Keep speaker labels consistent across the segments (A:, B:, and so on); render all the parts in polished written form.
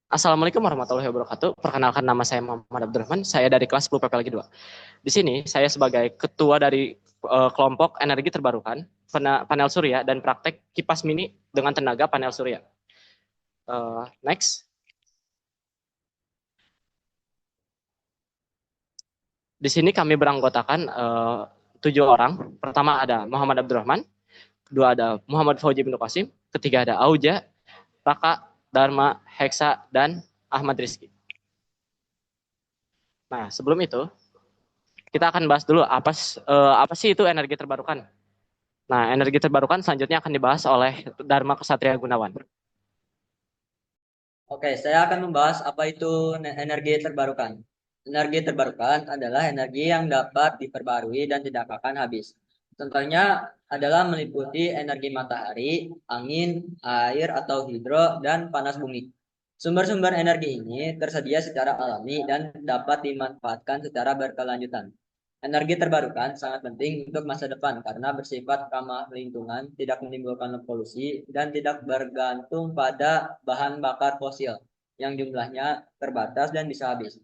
A: Assalamualaikum warahmatullahi wabarakatuh. Perkenalkan nama saya Muhammad Abdurrahman. Saya dari kelas 10 PPLG 2. Di sini saya sebagai ketua dari kelompok energi terbarukan, panel surya dan praktek kipas mini dengan tenaga panel surya. Next. Di sini kami beranggotakan 7 orang. Pertama ada Muhammad Abdurrahman, kedua ada Muhammad Fauji bin Qasim, ketiga ada Auja, Raka, Dharma, Heksa, dan Ahmad Rizky. Nah, sebelum itu kita akan bahas dulu apa sih itu energi terbarukan. Nah, energi terbarukan selanjutnya akan dibahas oleh Dharma Kesatria Gunawan.
B: Oke, saya akan membahas apa itu energi terbarukan. Energi terbarukan adalah energi yang dapat diperbarui dan tidak akan habis. Contohnya adalah meliputi energi matahari, angin, air atau hidro, dan panas bumi. Sumber-sumber energi ini tersedia secara alami dan dapat dimanfaatkan secara berkelanjutan. Energi terbarukan sangat penting untuk masa depan karena bersifat ramah lingkungan, tidak menimbulkan polusi, dan tidak bergantung pada bahan bakar fosil yang jumlahnya terbatas dan bisa habis.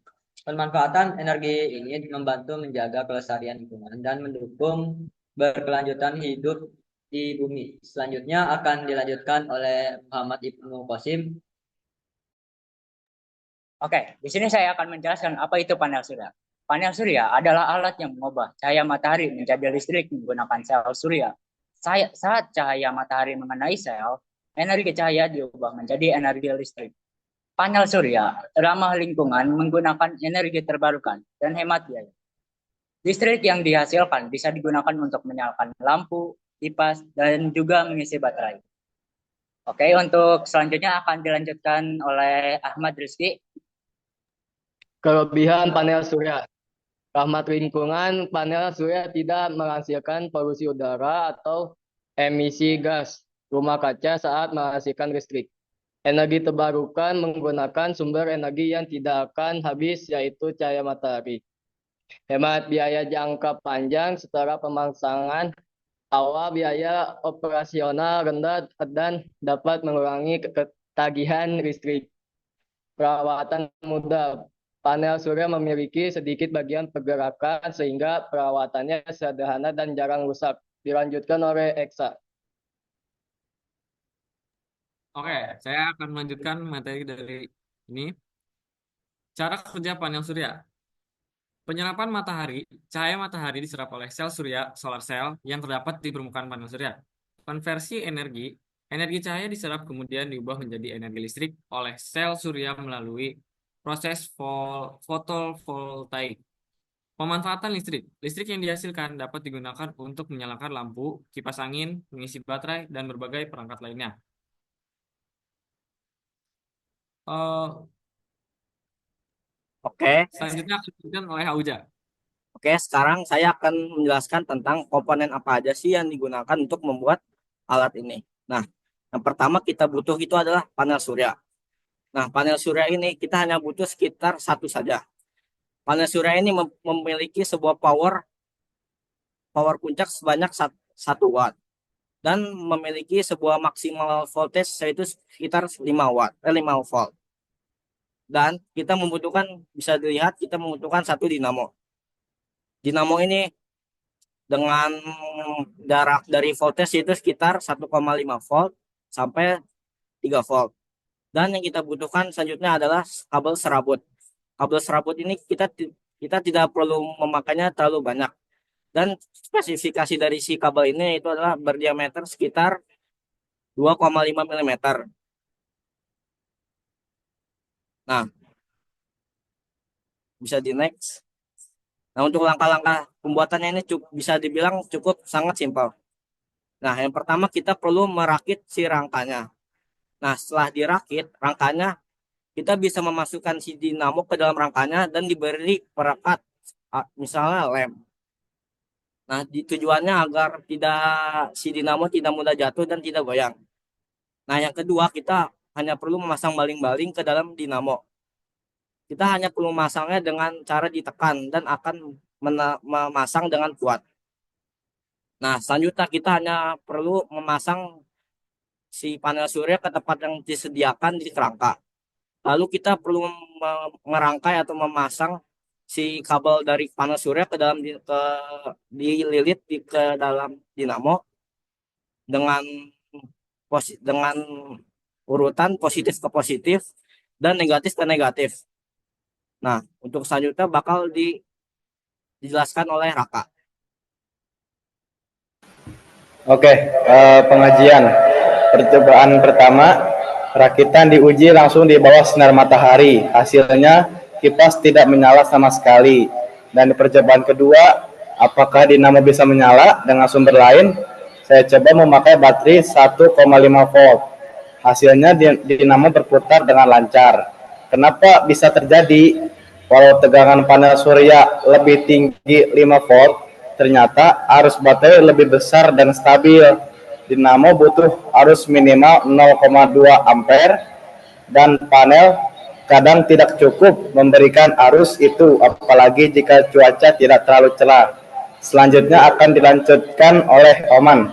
B: Pemanfaatan energi ini membantu menjaga kelestarian lingkungan dan mendukung berkelanjutan hidup di bumi. Selanjutnya akan dilanjutkan oleh Muhammad Ibnu Qasim.
C: Oke, di sini saya akan menjelaskan apa itu panel surya. Panel surya adalah alat yang mengubah cahaya matahari menjadi listrik menggunakan sel surya. Saat cahaya matahari mengenai sel, energi cahaya diubah menjadi energi listrik. Panel surya ramah lingkungan menggunakan energi terbarukan dan hemat biaya. Listrik yang dihasilkan bisa digunakan untuk menyalakan lampu, kipas, dan juga mengisi baterai. Oke, untuk selanjutnya akan dilanjutkan oleh Ahmad Rizky.
D: Kelebihan panel surya. Rahmat lingkungan, panel surya tidak menghasilkan polusi udara atau emisi gas rumah kaca saat menghasilkan listrik. Energi terbarukan menggunakan sumber energi yang tidak akan habis, yaitu cahaya matahari. Hemat biaya jangka panjang setelah pemasangan awal, biaya operasional rendah dan dapat mengurangi ketagihan listrik. Perawatan mudah. Panel surya memiliki sedikit bagian pergerakan sehingga perawatannya sederhana dan jarang rusak. Dilanjutkan oleh Eksa.
E: Oke, saya akan melanjutkan materi dari ini. Cara kerja panel surya. Penyerapan matahari, cahaya matahari diserap oleh sel surya, solar cell, yang terdapat di permukaan panel surya. Konversi energi cahaya diserap kemudian diubah menjadi energi listrik oleh sel surya melalui proses fotovoltaik. Pemanfaatan listrik. Listrik yang dihasilkan dapat digunakan untuk menyalakan lampu, kipas angin, mengisi baterai, dan berbagai perangkat lainnya. Eh,
F: Oke,
E: Selanjutnya akan dilanjutkan oleh Auja.
F: oke. Sekarang saya akan menjelaskan tentang komponen apa aja sih yang digunakan untuk membuat alat ini. Nah, yang pertama kita butuh itu adalah panel surya. Nah, panel surya ini kita hanya butuh sekitar satu saja. Panel surya ini memiliki sebuah power puncak sebanyak 1 watt dan memiliki sebuah maksimal voltage yaitu sekitar 5 watt, 5 volt. Dan kita membutuhkan, bisa dilihat kita membutuhkan satu dinamo. Dinamo ini dengan jarak dari voltage itu sekitar 1,5 volt sampai 3 volt. Dan yang kita butuhkan selanjutnya adalah kabel serabut. Kabel serabut ini kita tidak perlu memakainya terlalu banyak. Dan spesifikasi dari si kabel ini itu adalah berdiameter sekitar 2,5 mm. Nah, bisa di next. Nah, untuk langkah-langkah pembuatannya ini bisa dibilang cukup sangat simpel. Nah, yang pertama kita perlu merakit si rangkanya. Nah, setelah dirakit rangkanya, kita bisa memasukkan si dinamo ke dalam rangkanya dan diberi perekat, misalnya lem. Nah, tujuannya agar si dinamo tidak mudah jatuh dan tidak goyang. Nah, yang kedua kita hanya perlu memasang baling-baling ke dalam dinamo. Kita hanya perlu memasangnya dengan cara ditekan dan akan memasang dengan kuat. Nah, selanjutnya kita hanya perlu memasang si panel surya ke tempat yang disediakan di kerangka. Lalu kita perlu merangkai atau memasang si kabel dari panel surya ke dalam dililit ke dalam dinamo dengan dengan urutan positif ke positif dan negatif ke negatif. Nah, untuk selanjutnya bakal dijelaskan oleh Raka.
G: Oke, pengajian. Percobaan pertama, rakitan diuji langsung di bawah sinar matahari. Hasilnya, kipas tidak menyala sama sekali. Dan di percobaan kedua, apakah dinamo bisa menyala dengan sumber lain? Saya coba memakai baterai 1,5 volt. Hasilnya dinamo berputar dengan lancar. Kenapa bisa terjadi? Walau tegangan panel surya lebih tinggi 5 volt, ternyata arus baterai lebih besar dan stabil. Dinamo butuh arus minimal 0,2 ampere dan panel kadang tidak cukup memberikan arus itu, apalagi jika cuaca tidak terlalu cerah. Selanjutnya akan dilanjutkan oleh Oman.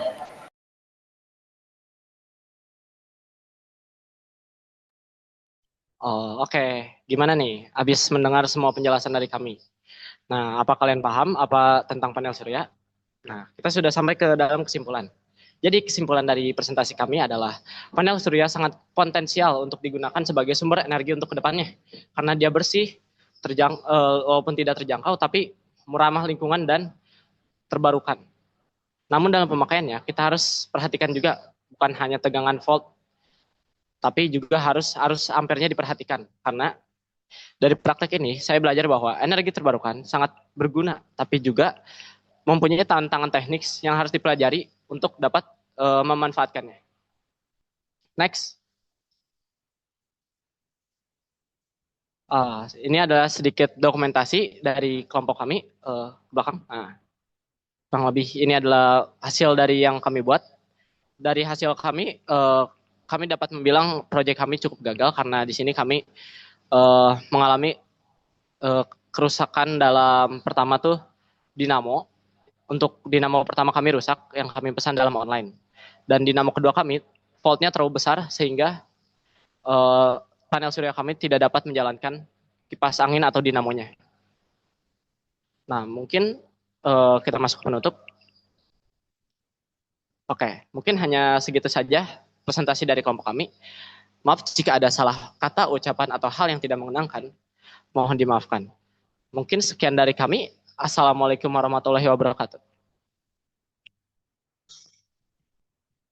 A: Oh, oke. Gimana nih? Habis mendengar semua penjelasan dari kami. Nah, apa kalian paham apa tentang panel surya? Nah, kita sudah sampai ke dalam kesimpulan. Jadi kesimpulan dari presentasi kami adalah panel surya sangat potensial untuk digunakan sebagai sumber energi untuk kedepannya. Karena dia bersih, walaupun tidak terjangkau, tapi ramah lingkungan dan terbarukan. Namun dalam pemakaiannya, kita harus perhatikan juga bukan hanya tegangan volt, tapi juga harus ampernya diperhatikan. Karena dari praktek ini, saya belajar bahwa energi terbarukan sangat berguna, tapi juga mempunyai tantangan teknis yang harus dipelajari untuk dapat memanfaatkannya. Next. Ini adalah sedikit dokumentasi dari kelompok kami belakang. Kurang lebih ini adalah hasil dari yang kami buat. Dari hasil kami, kami dapat membilang proyek kami cukup gagal karena di sini kami mengalami kerusakan dalam pertama tuh dinamo. Untuk dinamo pertama kami rusak yang kami pesan dalam online. Dan dinamo kedua kami voltnya terlalu besar sehingga panel surya kami tidak dapat menjalankan kipas angin atau dinamonya. Nah, mungkin kita masuk penutup. Oke, mungkin hanya segitu saja presentasi dari kelompok kami. Maaf jika ada salah kata, ucapan, atau hal yang tidak mengenangkan. Mohon dimaafkan. Mungkin sekian dari kami. Assalamualaikum warahmatullahi wabarakatuh.